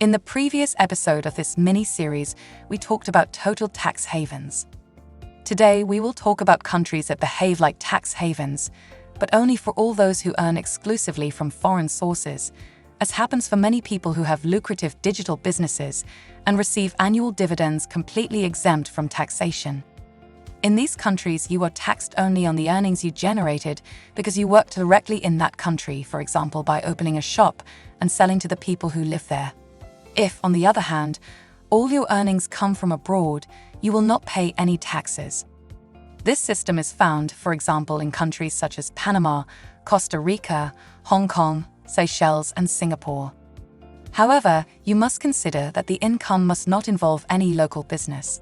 In the previous episode of this mini-series, we talked about total tax havens. Today, we will talk about countries that behave like tax havens, but only for all those who earn exclusively from foreign sources, as happens for many people who have lucrative digital businesses and receive annual dividends completely exempt from taxation. In these countries, you are taxed only on the earnings you generated because you worked directly in that country, for example, by opening a shop and selling to the people who live there. If, on the other hand, all your earnings come from abroad, you will not pay any taxes. This system is found, for example, in countries such as Panama, Costa Rica, Hong Kong, Seychelles, and Singapore. However, you must consider that the income must not involve any local business.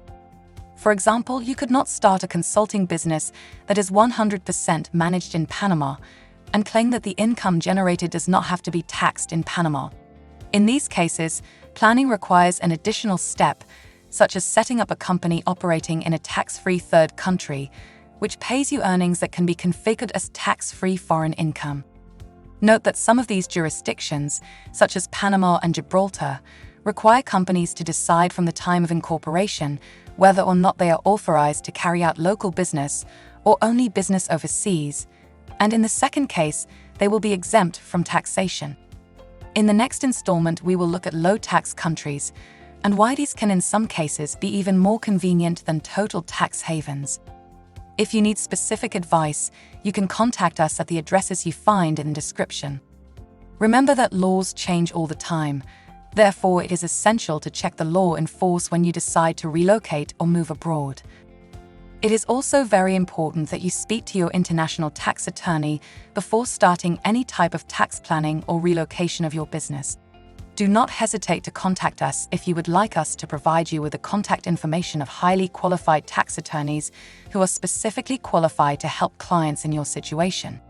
For example, you could not start a consulting business that is 100% managed in Panama and claim that the income generated does not have to be taxed in Panama. In these cases, planning requires an additional step, such as setting up a company operating in a tax-free third country, which pays you earnings that can be configured as tax-free foreign income. Note that some of these jurisdictions, such as Panama and Gibraltar, require companies to decide from the time of incorporation whether or not they are authorized to carry out local business or only business overseas, and in the second case, they will be exempt from taxation. In the next installment, we will look at low-tax countries and why these can in some cases be even more convenient than total tax havens. If you need specific advice, you can contact us at the addresses you find in the description. Remember that laws change all the time. Therefore, it is essential to check the law in force when you decide to relocate or move abroad. It is also very important that you speak to your international tax attorney before starting any type of tax planning or relocation of your business. Do not hesitate to contact us if you would like us to provide you with the contact information of highly qualified tax attorneys who are specifically qualified to help clients in your situation.